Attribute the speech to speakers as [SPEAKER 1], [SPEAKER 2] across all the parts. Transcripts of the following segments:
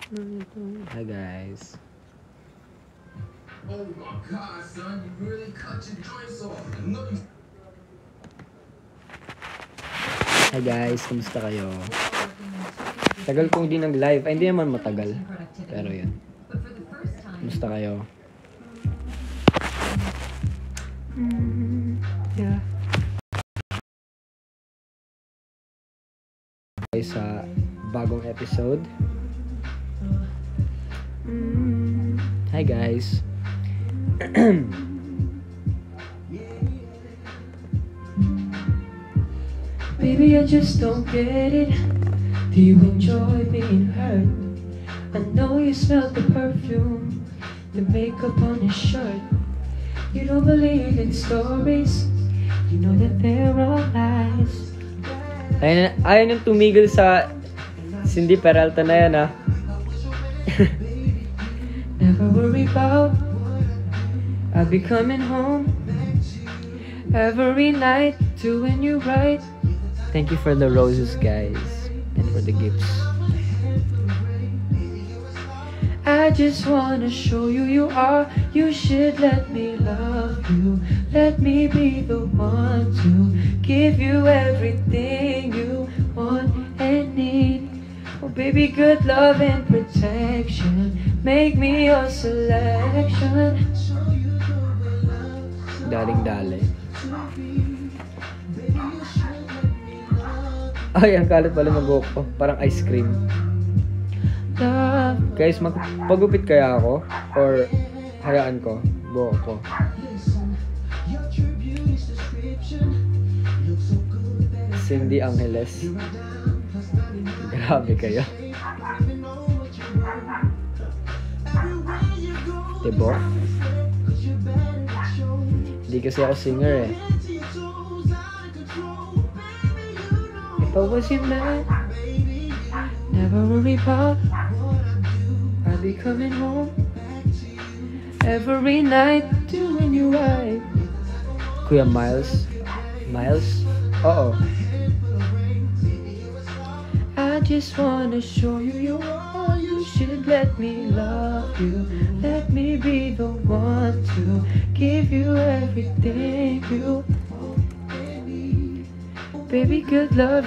[SPEAKER 1] Hi guys.
[SPEAKER 2] Oh my God, son, you really cut your joints off. No, you...
[SPEAKER 1] Hi guys, kumusta kayo? Tagal kong di nag-live. Ay, hindi naman matagal. Pero yun. Kumusta kayo? Yeah. Guys, sa bagong episode. Hi guys.
[SPEAKER 3] Baby, I just don't get it. Do you enjoy being hurt? I know you smell the perfume, the makeup on your shirt. You don't believe in stories, you know that they're all lies.
[SPEAKER 1] Ayun yung tumigil sa Cindy Peralta na yan, ah.
[SPEAKER 3] Never worry about, I'll be coming home every night, doing you right.
[SPEAKER 1] Thank you for the roses, guys. And for the gifts.
[SPEAKER 3] I just wanna show you you are. You should let me love you. Let me be the one to give you everything you want and need. Oh baby, good love and protection. Make me your selection.
[SPEAKER 1] Daling-dali. Ay, ang kalat pala mag-buhok ko. Parang ice cream.
[SPEAKER 3] Love.
[SPEAKER 1] Guys, magpagupit kaya ako? Or hayaan ko? Buhok ko. Cindy Angeles. Grabe kayo. Diba? Hindi kasi ako singer eh.
[SPEAKER 3] If I was your man, never worry about, I'll be coming home every night, doing you right.
[SPEAKER 1] Kuya Miles? Miles? Oo.
[SPEAKER 3] I just wanna show you you are. You should let me love you. Let me be the one to give you everything you want. Baby, good love.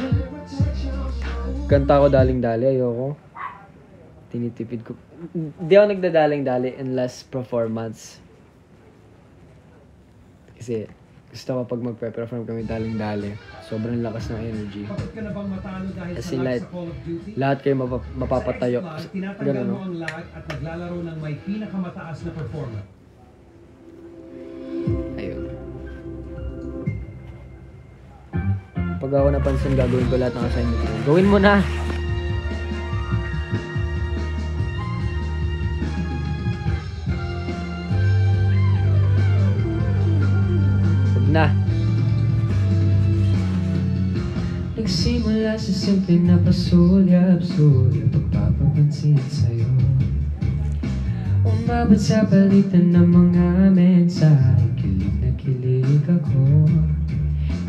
[SPEAKER 1] Kanta ko daling-dali, ayoko. Tinitipid ko. Hindi ako nagdadaling-dali unless performance. Kasi gusto ko pag magpe-perform kami daling-dali. Sobrang lakas ng energy.
[SPEAKER 4] Bakit ka na bang matalo dahil
[SPEAKER 1] As
[SPEAKER 4] sa
[SPEAKER 1] in,
[SPEAKER 4] lag
[SPEAKER 1] like,
[SPEAKER 4] sa Call of Duty?
[SPEAKER 1] lahat kayo mapapatayo.
[SPEAKER 4] Sa next month, tinatanggal
[SPEAKER 1] Ganun,
[SPEAKER 4] mo
[SPEAKER 1] no?
[SPEAKER 4] ang lag at naglalaro ng may pinakamataas na performer.
[SPEAKER 1] Ayun. Pag ako napansin, gagawin ko lahat ng assignment ko. Gawin mo na! Huwag na!
[SPEAKER 3] Nagsimula sa simpleng napasulyap-sulyap pagpapapansin sa'yo. Umabot sa palitan ng mga mensahe, kilig na kilig ako.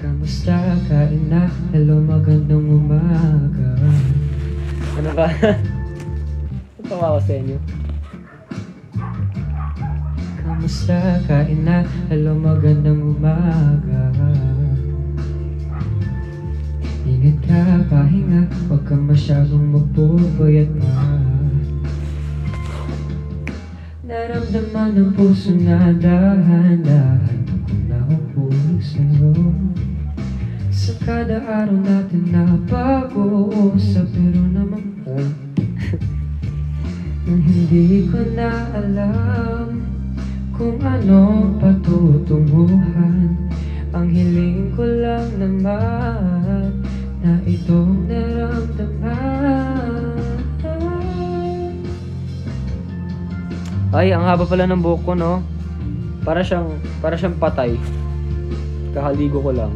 [SPEAKER 3] Kamusta, kain na, hello, magandang umaga.
[SPEAKER 1] Ano ba? Natawa ko sa inyo.
[SPEAKER 3] Kamusta, kain na, hello, magandang umaga. Ingat ka, pahinga, huwag ka masyadong magpupuyat pa. Naramdaman ng puso na dahan-dahan ako naupulig sa'yo. Sa kada araw natin na pag-uusap, pero naman nang hindi ko na alam kung ano patutunguhan. Ang hiling ko lang naman na itong naramdaman.
[SPEAKER 1] Ay, ang haba pala ng buhok ko, no? Para siyang patay. Kakaligo ko lang.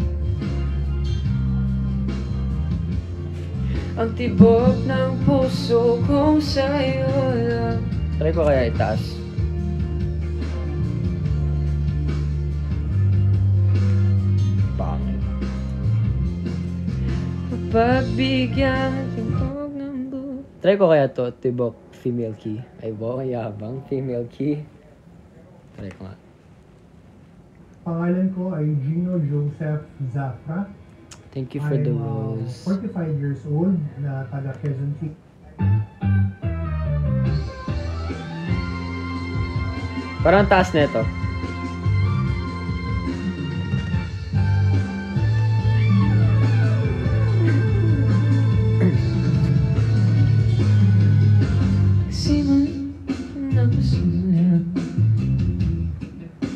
[SPEAKER 3] Ang tibok ng puso kong sa'yo lang.
[SPEAKER 1] Try ko kaya itaas. Pangit.
[SPEAKER 3] Pagbigyan tibok ng buto.
[SPEAKER 1] Try ko kaya to, tibok female key. Ay, wow, yabang. Female key. Try ko nga.
[SPEAKER 5] Pangalan ko ay Gino Joseph Zafra.
[SPEAKER 1] Thank you for the
[SPEAKER 5] I'm
[SPEAKER 1] rose.
[SPEAKER 5] 45 years old na taga Quezon City.
[SPEAKER 1] Parang taas na ito.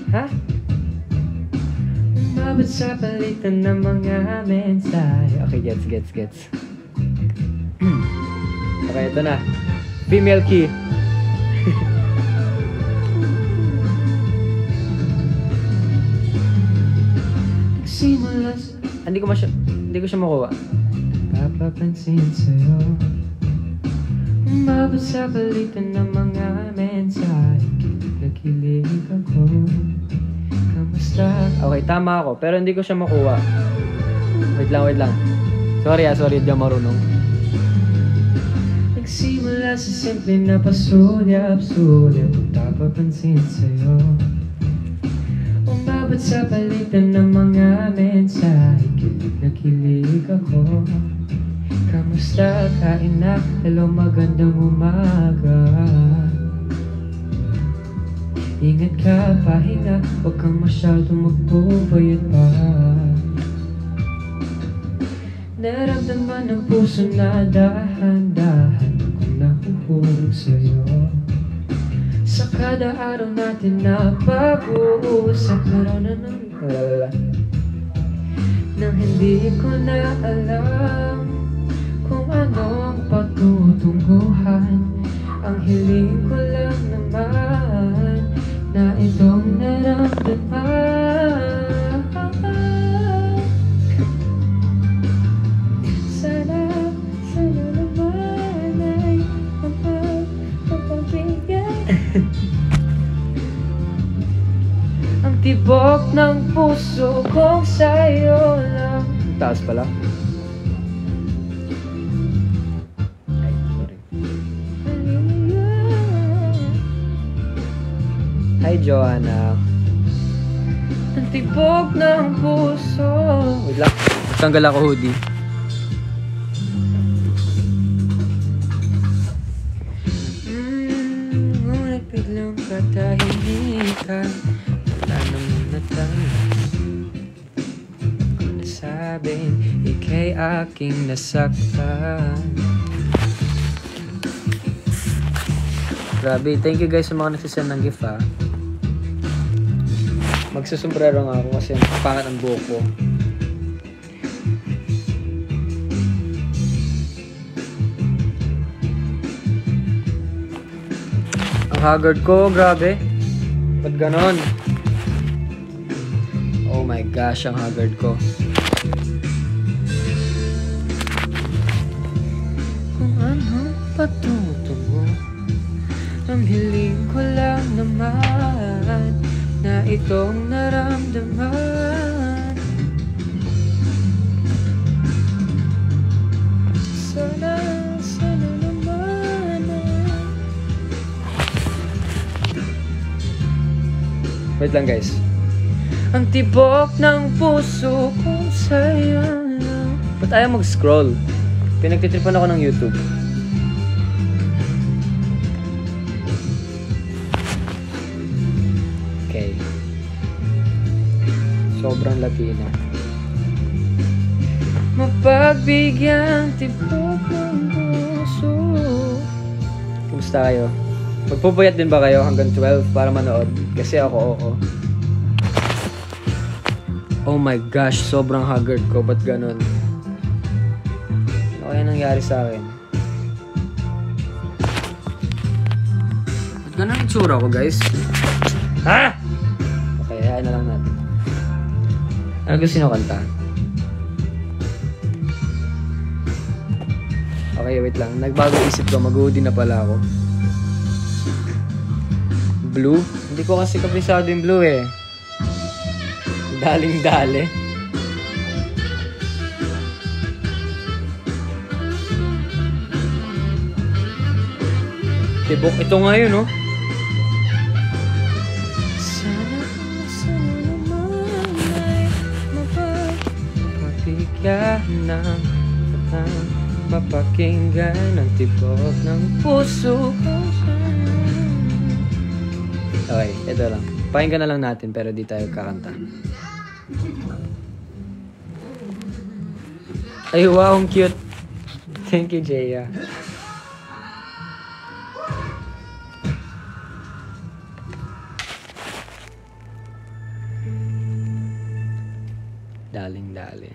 [SPEAKER 1] Ha? Umabot sa palitan ng mga mensahe. Okay, gets. Okay, ito na. Female key. Hindi ko siya makuha. Papapansin sa'yo. Umabot sa palitan ng mga mensahe. Nakilig ako. Kamusta? Okay, tama ako. Pero hindi ko siya makuha. Wait lang. Sorry, di ako marunong. Nagsimula sa simple na pasulyap pagpapapansin sa'yo. Umabot sa palitan ng mga mensahe. Nakilig ako. Kamusta? Kain na? Hello, magandang umaga. Ingat ka, pahinga. Huwag kang masyadong magpubayat pa. Naramdaman ng puso na dahan-dahan akong nahuhulog sa'yo. Sa kada araw natin na pag-uusap, meron na nang hindi ko na alam kung anong patutunguhan. Ang hiling ko lang naman na itong naramdaman. Sana naman ay mapapabigay ang tibok ng puso kong sa'yo lang. Taas pala. Ay, sorry. Hi, Joanna. Ang tibok ng puso. Wait lang. Tanggal ako hoodie. Ngunit biglang katahimikan. Wala naman natanggal. Kung nasabing ika'y aking nasaktan. Grabe, thank you guys sa mga nagsisend ng gift ha. Magsusombrero nga ako kasi pangat ang buhok ko. Ang haggard ko, grabe. Ba't ganon? Oh my gosh, ang haggard ko. Kung ano patutungo, ang hiling ko lang naman na itong naramdaman. Sana naman wait lang guys. Ang tibok ng puso kong sa'yo lang. Ba't ayaw mag-scroll? Pinagtitripan ako ng YouTube. Okay. Sobrang Latina. Mapagbigyan tibok ng puso. Kumusta kayo? Magpupuyat din ba kayo hanggang 12 para manood? Kasi ako, oo. Oh my gosh, sobrang haggard ko. Ba't ganun? Ano kaya nangyari sa akin? Ba't ganun yung tsura ko, guys? Ha? Okay, hayaan na lang natin. Ano gusto nyo kanta? Okay, wait lang. Nagbago isip ko. Mag-hoodie na pala ako. Blue? Hindi ko kasi kabisado yung blue eh. Daling-dali. Tibok. Ito nga yun, no? Mapapigyan ng mapakinggan ang tibok ng puso ko. Okay, ito lang. Pakinggan na lang natin pero di tayo kakanta. Ay, wow, ang cute. Thank you, Jaya. Daling-dali.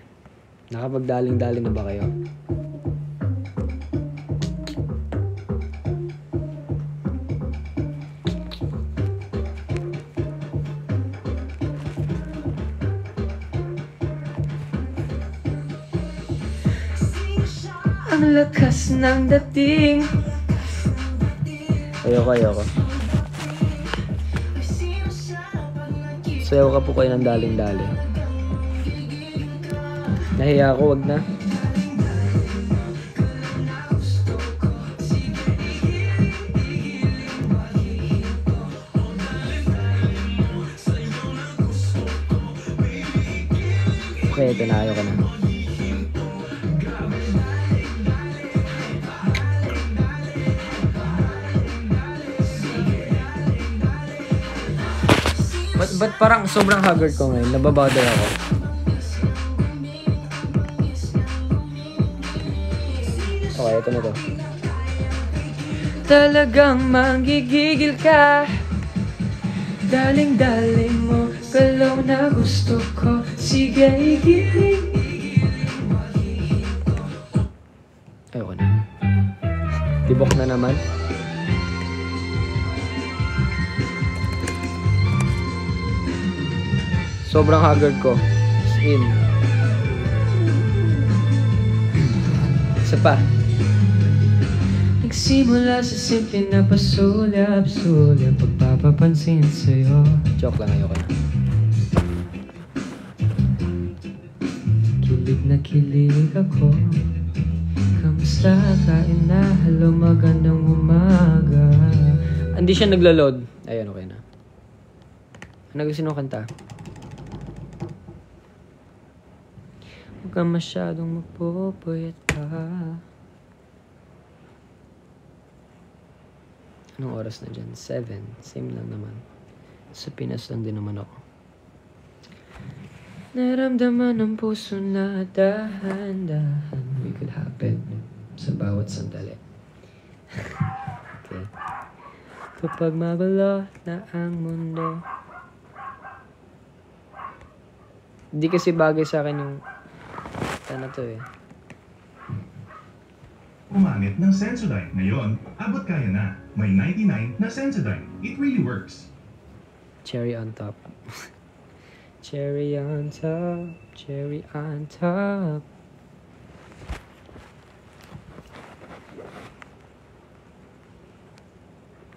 [SPEAKER 1] Nakapag-daling-dali na ba kayo?
[SPEAKER 3] Ang lakas ng dating.
[SPEAKER 1] Ayoko. Sayaw ka po kayo ng daling-dali. Nahiya ako, wag na. Okay, ito na. Ayoko na. Ba't parang sobrang haggard ko ngayon? Nababother ako. Okay, ito na to.
[SPEAKER 3] Talagang manggigigil ka. Daling-daling mo, galaw na gusto ko. Sige, igiling.
[SPEAKER 1] Ayoko na. Tibok na naman. Sobrang haggard ko. As in. Isa pa.
[SPEAKER 3] Nagsimula sa simple na pasulap-sulap, pagpapapansin sa'yo.
[SPEAKER 1] Joke lang, ayoko na.
[SPEAKER 3] Kilig na kilig ako. Kamusta? Kain na? Hello, magandang umaga.
[SPEAKER 1] Hindi siya naglo-load. Ayun, okay na. Ano gusto mo kanta?
[SPEAKER 3] Huwag ka masyadong magpupuyat pa.
[SPEAKER 1] Anong oras na dyan? 7. Same lang naman. Sa Pinas lang din naman ako.
[SPEAKER 3] Naramdaman ng puso na dahan-dahan.
[SPEAKER 1] We could happen sa bawat sandali. Okay.
[SPEAKER 3] Kapag magulo na ang mundo.
[SPEAKER 1] Hindi kasi bagay sa akin yung na to eh.
[SPEAKER 6] Umamit ng Sensodyne. Ngayon, abot kaya na. May 99 na Sensodyne. It really works.
[SPEAKER 1] Cherry on top. Cherry on top. Cherry on top.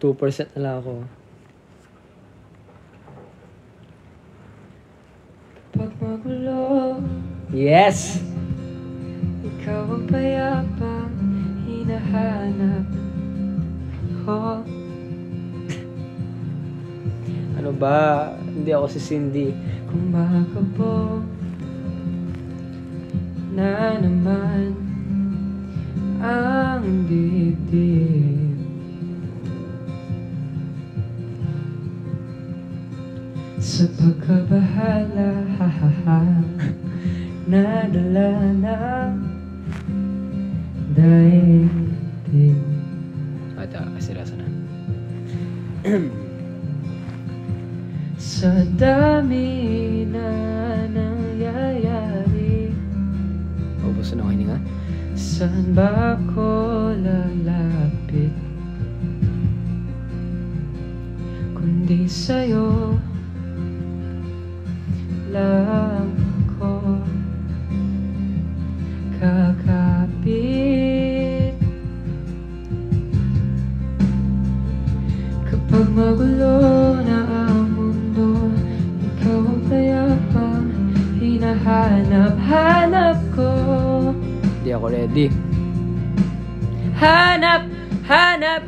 [SPEAKER 1] %2 na lang ako.
[SPEAKER 3] Pag magulo,
[SPEAKER 1] Yes!
[SPEAKER 3] ikaw ang payapang hinahanap ko.
[SPEAKER 1] Ano ba? Hindi ako si Cindy.
[SPEAKER 3] Kung makabo na naman ang dibdib. Sa pagkabahala, ha-ha-ha, nadala na daigdig.
[SPEAKER 1] Ito, kasirasa na.
[SPEAKER 3] Sa dami na nangyayari,
[SPEAKER 1] Ubus na ako hininga.
[SPEAKER 3] saan ba ako lalapit? Kundi sa'yo lang ako kakapit. Kapag magulo na ang mundo, ikaw ang payapang hinahanap ko.
[SPEAKER 1] Hindi ako ready.
[SPEAKER 3] Hanap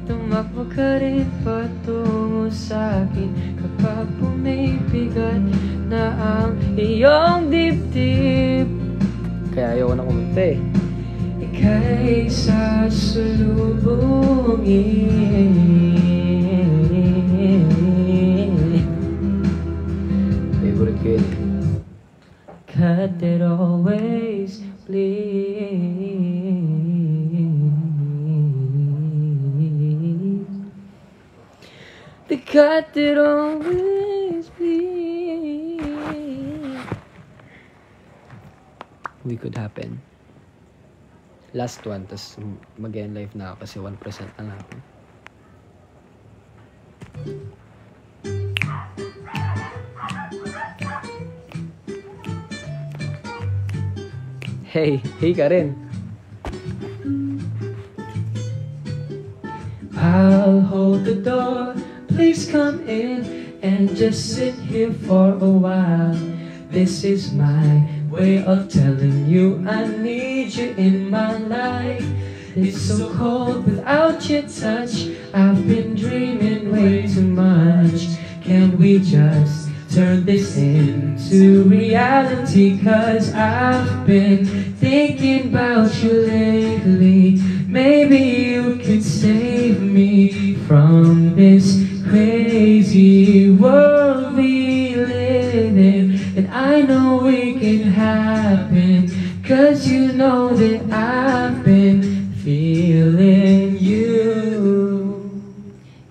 [SPEAKER 3] Tumakbo ka rin patungo sa'kin kapag pumibigat na ang iyong dibdib.
[SPEAKER 1] Kaya ayoko na kumunta eh.
[SPEAKER 3] Ika'y sasalubungin.
[SPEAKER 1] Favorite ko yun.
[SPEAKER 3] Cut it always, please. The cut it always, please.
[SPEAKER 1] We could happen. Last one, tas mag-end life na ako kasi 1% na lang ako. Hey ka rin.
[SPEAKER 3] I'll hold the door, please come in and just sit here for a while. This is my way of telling you I need you in my life. It's so cold without your touch. I've been dreaming way too much. Can we just turn this into reality? 'Cause I've been thinking about you lately. Maybe you could save me from this crazy world we live in. And I know it can happen, 'cause you know that I've been feeling you.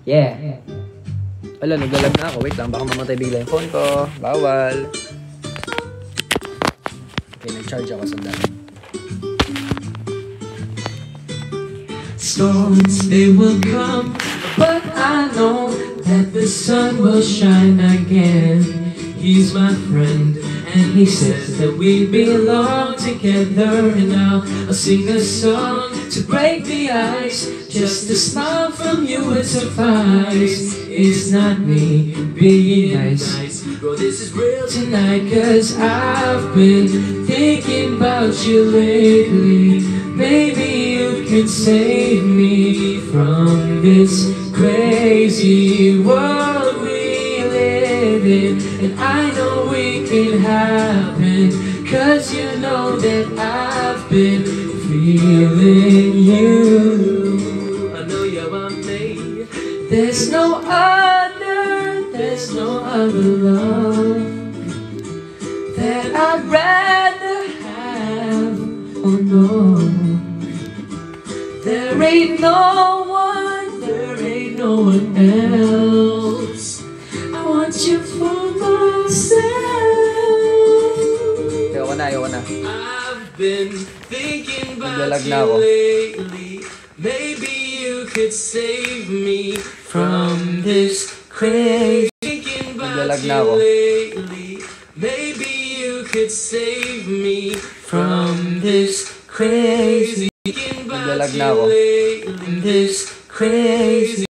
[SPEAKER 1] Yeah. Wala, naglalag na ako. Wait lang, baka mamatay bigla yung phone ko. Bawal. Okay, nag-charge ako, sandali.
[SPEAKER 3] Storms, they will come, but I know that the sun will shine again. He's my friend, and he says that we belong together. And now I'll sing a song to break the ice. Just a smile from you would suffice. It's not me being nice, bro, this is real tonight. 'Cause I've been thinking about you lately. Maybe you could save me from this crazy world we live in. And I know it can happen, 'cause you know that I've been feeling you. I know you're on me. There's no other love that I'd rather have. Oh no, there ain't no one else. I want you for myself.
[SPEAKER 1] Ayoko na.
[SPEAKER 3] I've been thinking about
[SPEAKER 1] Naglalag na
[SPEAKER 3] you
[SPEAKER 1] ako.
[SPEAKER 3] lately. Maybe you could save me from this crazy. Thinking about
[SPEAKER 1] Naglalag na
[SPEAKER 3] you
[SPEAKER 1] ako.
[SPEAKER 3] lately. Maybe you could save me from this crazy. Thinking about
[SPEAKER 1] Naglalag na
[SPEAKER 3] you
[SPEAKER 1] ako.
[SPEAKER 3] lately. This crazy.